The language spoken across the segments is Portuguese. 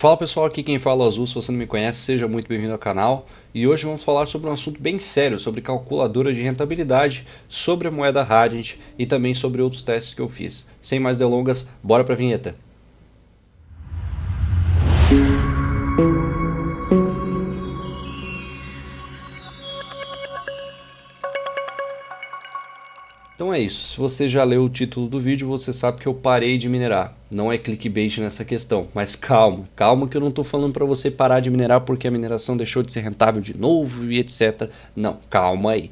Fala pessoal, aqui quem fala é o Azul. Se você não me conhece, seja muito bem-vindo ao canal. E hoje vamos falar sobre um assunto bem sério, sobre calculadora de rentabilidade, sobre a moeda Radiant e também sobre outros testes que eu fiz. Sem mais delongas, bora pra vinheta. Então é isso, se você já leu o título do vídeo, você sabe que eu parei de minerar. Não é clickbait nessa questão, mas calma que eu não estou falando para você parar de minerar porque a mineração deixou de ser rentável de novo e etc. Não, calma aí.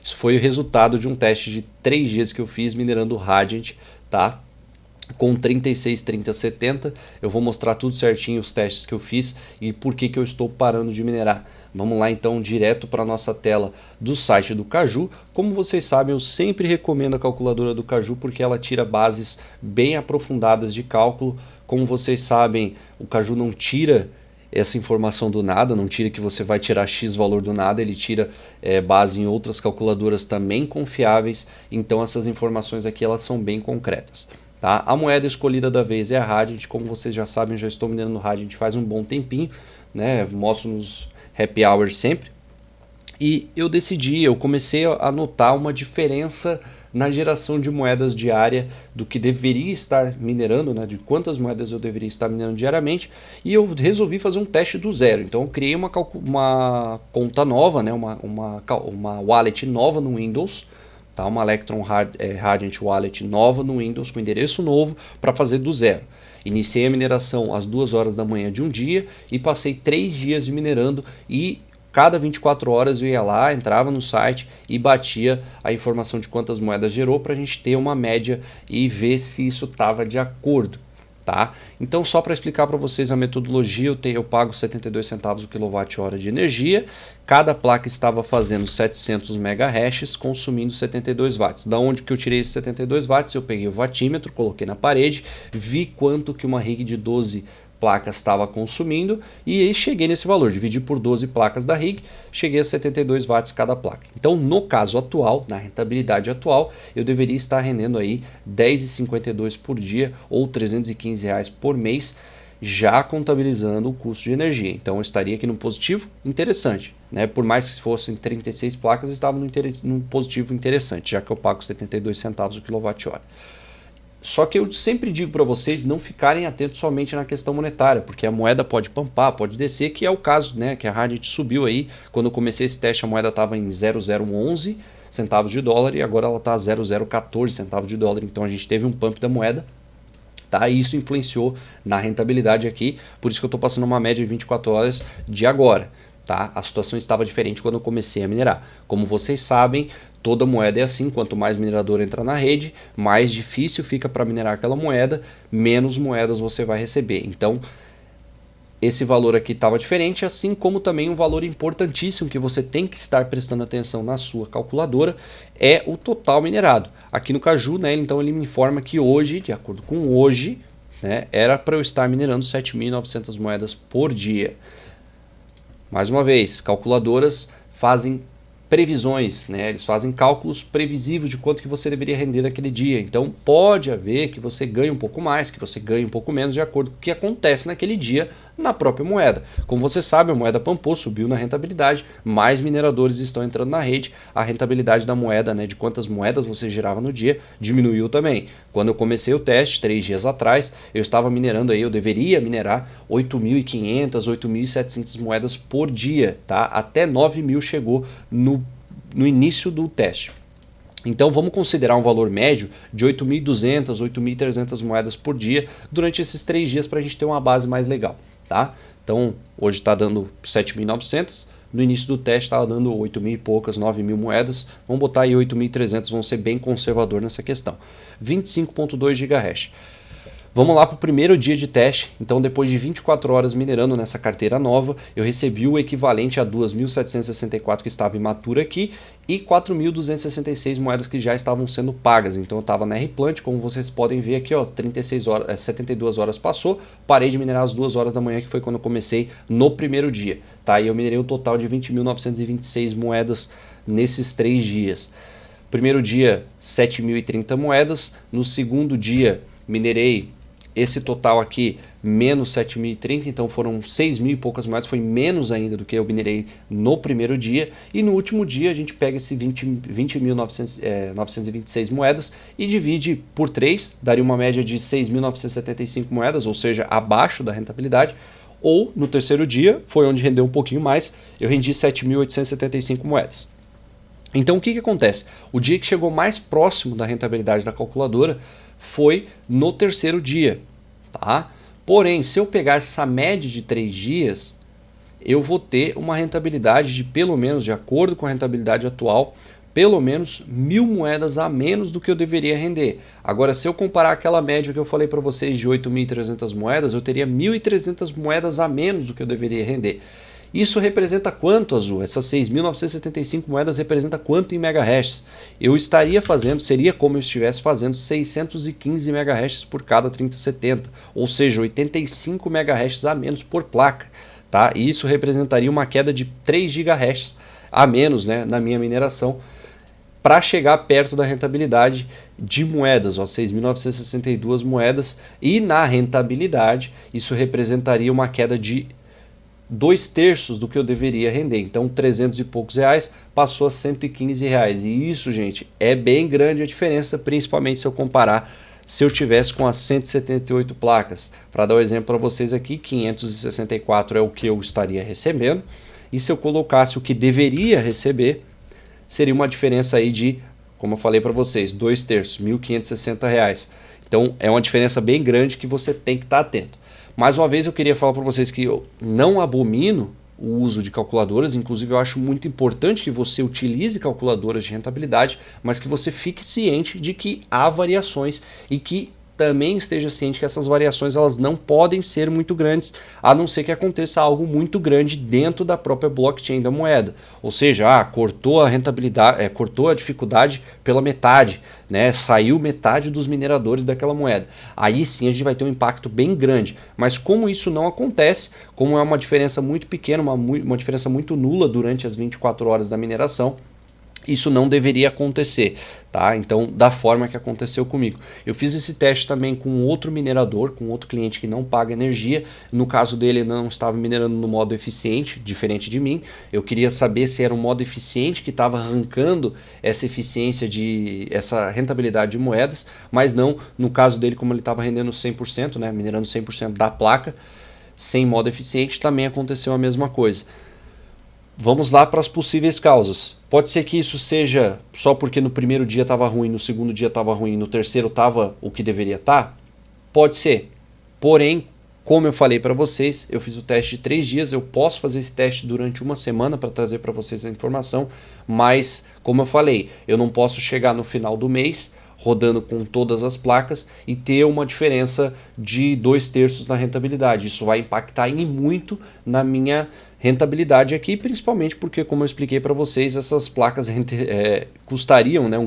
Isso foi o resultado de um teste de 3 dias que eu fiz minerando Radiant, tá? Com 36, 30, 70, eu vou mostrar tudo certinho os testes que eu fiz e por que eu estou parando de minerar. Vamos lá então direto para a nossa tela do site do Caju. Como vocês sabem, eu sempre recomendo a calculadora do Caju porque ela tira bases bem aprofundadas de cálculo. Como vocês sabem, o Caju não tira essa informação do nada, não tira que você vai tirar X valor do nada, ele tira base em outras calculadoras também confiáveis, então essas informações aqui elas são bem concretas. Tá? A moeda escolhida da vez é a Radiant, como vocês já sabem, eu já estou minerando Radiant faz um bom tempinho, né? Mostro nos happy hours sempre. E eu comecei a notar uma diferença na geração de moedas diária do que deveria estar minerando, né, de quantas moedas eu deveria estar minerando diariamente, e eu resolvi fazer um teste do zero. Então eu criei uma conta nova, né, uma wallet nova no Windows, tá, uma Electron Radiant Wallet nova no Windows com endereço novo para fazer do zero. Iniciei a mineração às 2 horas da manhã de um dia e passei 3 dias de minerando e cada 24 horas eu ia lá, entrava no site e batia a informação de quantas moedas gerou para a gente ter uma média e ver se isso estava de acordo. Tá? Então, só para explicar para vocês a metodologia, eu pago 72 centavos o quilowatt-hora de energia. Cada placa estava fazendo 700 MHz, consumindo 72 watts. Da onde que eu tirei esses 72 watts? Eu peguei o wattímetro, coloquei na parede, vi quanto que uma rig de 12 placas estava consumindo e aí cheguei nesse valor, dividi por 12 placas da rig, cheguei a 72 watts cada placa. Então no caso atual, na rentabilidade atual, eu deveria estar rendendo aí 10,52 por dia ou R$ 315 por mês, já contabilizando o custo de energia. Então eu estaria aqui no positivo interessante, né? Por mais que fossem 36 placas, eu estava no positivo interessante, já que eu pago 72 centavos o quilowatt-hora. Só que eu sempre digo para vocês não ficarem atentos somente na questão monetária, porque a moeda pode pampar, pode descer, que é o caso, né? Que a Radiant subiu aí. Quando eu comecei esse teste, a moeda estava em 0,011 centavos de dólar e agora ela está a 0,014 centavos de dólar. Então a gente teve um pump da moeda. Tá? E isso influenciou na rentabilidade aqui, por isso que eu estou passando uma média de 24 horas de agora. Tá? A situação estava diferente quando eu comecei a minerar. Como vocês sabem, toda moeda é assim, quanto mais minerador entra na rede, mais difícil fica para minerar aquela moeda, menos moedas você vai receber. Então, esse valor aqui estava diferente, assim como também um valor importantíssimo que você tem que estar prestando atenção na sua calculadora é o total minerado. Aqui no Caju, né, então ele me informa que hoje, de acordo com hoje, né, era para eu estar minerando 7.900 moedas por dia. Mais uma vez, calculadoras fazem previsões, né? Eles fazem cálculos previsíveis de quanto que você deveria render naquele dia. Então pode haver que você ganhe um pouco mais, que você ganhe um pouco menos, de acordo com o que acontece naquele dia na própria moeda. Como você sabe, a moeda pampou, subiu na rentabilidade, mais mineradores estão entrando na rede, a rentabilidade da moeda, né, de quantas moedas você gerava no dia, diminuiu também. Quando eu comecei o teste, 3 dias atrás, eu estava minerando aí, eu deveria minerar 8.500, 8.700 moedas por dia, tá? Até 9.000 chegou no início do teste. Então vamos considerar um valor médio de 8.200, 8.300 moedas por dia durante esses 3 dias para a gente ter uma base mais legal. Tá? Então hoje está dando 7.900, no início do teste estava dando 8.000 e poucas, 9.000 moedas, vamos botar aí 8.300, vamos ser bem conservador nessa questão. 25.2 GHz. Vamos lá para o primeiro dia de teste. Então, depois de 24 horas minerando nessa carteira nova, eu recebi o equivalente a 2.764 que estava imatura aqui e 4.266 moedas que já estavam sendo pagas. Então, eu estava na R-Plant, como vocês podem ver aqui, ó, 36 horas, 72 horas passou, parei de minerar às 2 horas da manhã, que foi quando eu comecei no primeiro dia. Tá? E eu minerei um total de 20.926 moedas nesses 3 dias. Primeiro dia, 7.030 moedas. No segundo dia, minerei esse total aqui, menos 7.030, então foram 6.000 e poucas moedas, foi menos ainda do que eu minerei no primeiro dia, e no último dia a gente pega esse 20.926 moedas e divide por 3, daria uma média de 6.975 moedas, ou seja, abaixo da rentabilidade, ou no terceiro dia, foi onde rendeu um pouquinho mais, eu rendi 7.875 moedas. Então o que acontece? O dia que chegou mais próximo da rentabilidade da calculadora foi no terceiro dia, tá? Porém, se eu pegar essa média de 3 dias, eu vou ter uma rentabilidade de pelo menos, de acordo com a rentabilidade atual, pelo menos 1.000 moedas a menos do que eu deveria render. Agora, se eu comparar aquela média que eu falei para vocês de 8.300 moedas, eu teria 1.300 moedas a menos do que eu deveria render. Isso representa quanto, Azul? Essas 6.975 moedas representa quanto em megahashes? Eu estaria fazendo, seria como eu estivesse fazendo 615 megahashes por cada 3070, ou seja, 85 megahashes a menos por placa, tá? E isso representaria uma queda de 3 gigahashes a menos, né, na minha mineração, para chegar perto da rentabilidade de moedas, 6.962 moedas, e na rentabilidade isso representaria uma queda de 2/3 do que eu deveria render. Então 300 e poucos reais passou a 115 reais. E isso, gente, é bem grande a diferença, principalmente se eu comparar se eu tivesse com as 178 placas. Para dar um exemplo para vocês aqui, 564 é o que eu estaria recebendo. E se eu colocasse o que deveria receber, seria uma diferença aí de, como eu falei para vocês, 2/3, 1.560 reais. Então é uma diferença bem grande que você tem que estar atento. Mais uma vez eu queria falar para vocês que eu não abomino o uso de calculadoras, inclusive eu acho muito importante que você utilize calculadoras de rentabilidade, mas que você fique ciente de que há variações e que também esteja ciente que essas variações elas não podem ser muito grandes, a não ser que aconteça algo muito grande dentro da própria blockchain da moeda. Ou seja, cortou a rentabilidade, cortou a dificuldade pela metade, né? Saiu metade dos mineradores daquela moeda. Aí sim a gente vai ter um impacto bem grande. Mas como isso não acontece, como é uma diferença muito pequena, uma diferença muito nula durante as 24 horas da mineração, isso não deveria acontecer, tá? Então, da forma que aconteceu comigo. Eu fiz esse teste também com outro minerador, com outro cliente que não paga energia. No caso dele, não estava minerando no modo eficiente, diferente de mim. Eu queria saber se era um modo eficiente que estava arrancando essa eficiência essa rentabilidade de moedas, mas não, no caso dele, como ele estava rendendo 100%, né, minerando 100% da placa, sem modo eficiente, também aconteceu a mesma coisa. Vamos lá para as possíveis causas. Pode ser que isso seja só porque no primeiro dia estava ruim, no segundo dia estava ruim, no terceiro estava o que deveria estar? Pode ser. Porém, como eu falei para vocês, eu fiz o teste de 3 dias, eu posso fazer esse teste durante uma semana para trazer para vocês a informação, mas, como eu falei, eu não posso chegar no final do mês rodando com todas as placas e ter uma diferença de 2/3 na rentabilidade. Isso vai impactar em muito na minha rentabilidade aqui, principalmente porque, como eu expliquei para vocês, essas placas custariam, né,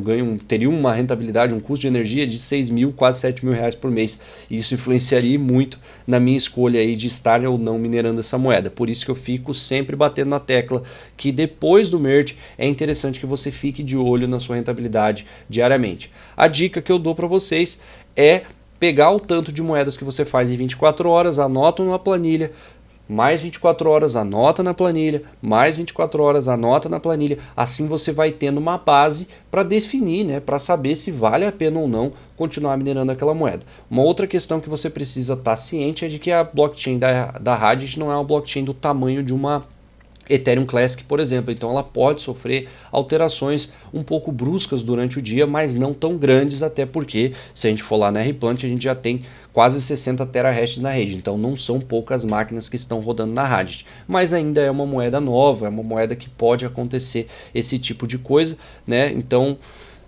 teriam uma rentabilidade, um custo de energia de 6.000, quase 7.000 reais por mês. E isso influenciaria muito na minha escolha aí de estar ou não minerando essa moeda. Por isso que eu fico sempre batendo na tecla que depois do merge é interessante que você fique de olho na sua rentabilidade diariamente. A dica que eu dou para vocês é pegar o tanto de moedas que você faz em 24 horas, anota numa planilha, mais 24 horas, anota na planilha, mais 24 horas, anota na planilha. Assim você vai tendo uma base para definir, né, para saber se vale a pena ou não continuar minerando aquela moeda. Uma outra questão que você precisa estar ciente é de que a blockchain da Radix não é uma blockchain do tamanho de uma Ethereum Classic, por exemplo. Então ela pode sofrer alterações um pouco bruscas durante o dia, mas não tão grandes, até porque se a gente for lá na Replant, a gente já tem quase 60 terahashes na rede, então não são poucas máquinas que estão rodando na Radix, mas ainda é uma moeda nova, é uma moeda que pode acontecer esse tipo de coisa, né? Então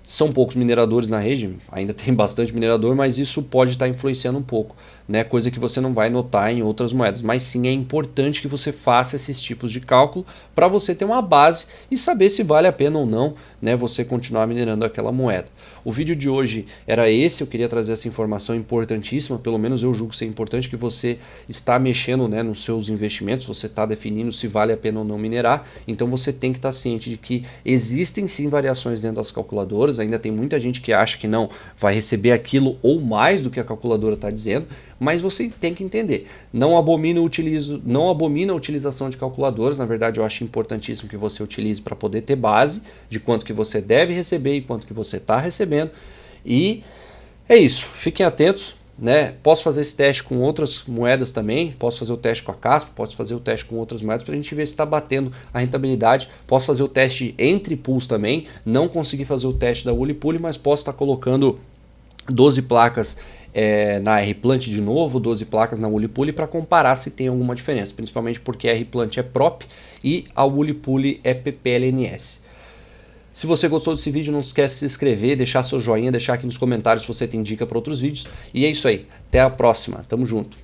são poucos mineradores na rede, ainda tem bastante minerador, mas isso pode estar influenciando um pouco, né? Coisa que você não vai notar em outras moedas, mas sim é importante que você faça esses tipos de cálculo para você ter uma base e saber se vale a pena ou não, né, você continuar minerando aquela moeda. O vídeo de hoje era esse, eu queria trazer essa informação importantíssima, pelo menos eu julgo ser importante que você está mexendo, né, nos seus investimentos, você está definindo se vale a pena ou não minerar, então você tem que estar ciente de que existem sim variações dentro das calculadoras, ainda tem muita gente que acha que não vai receber aquilo ou mais do que a calculadora está dizendo, mas você tem que entender. Não abomina a utilização de calculadoras, na verdade eu acho importantíssimo que você utilize para poder ter base de quanto que você deve receber e quanto que você está recebendo. E é isso, fiquem atentos. Né? Posso fazer esse teste com outras moedas também, posso fazer o teste com a Casper, posso fazer o teste com outras moedas para a gente ver se está batendo a rentabilidade. Posso fazer o teste entre pools também, não consegui fazer o teste da Woolly-Pool, mas posso estar colocando 12 placas na R-Plant de novo, 12 placas na Woolly-Pool para comparar se tem alguma diferença, principalmente porque a R-Plant é PROP e a Woolly-Pool é PPLNS. Se você gostou desse vídeo, não esquece de se inscrever, deixar seu joinha, deixar aqui nos comentários se você tem dica para outros vídeos. E é isso aí. Até a próxima. Tamo junto.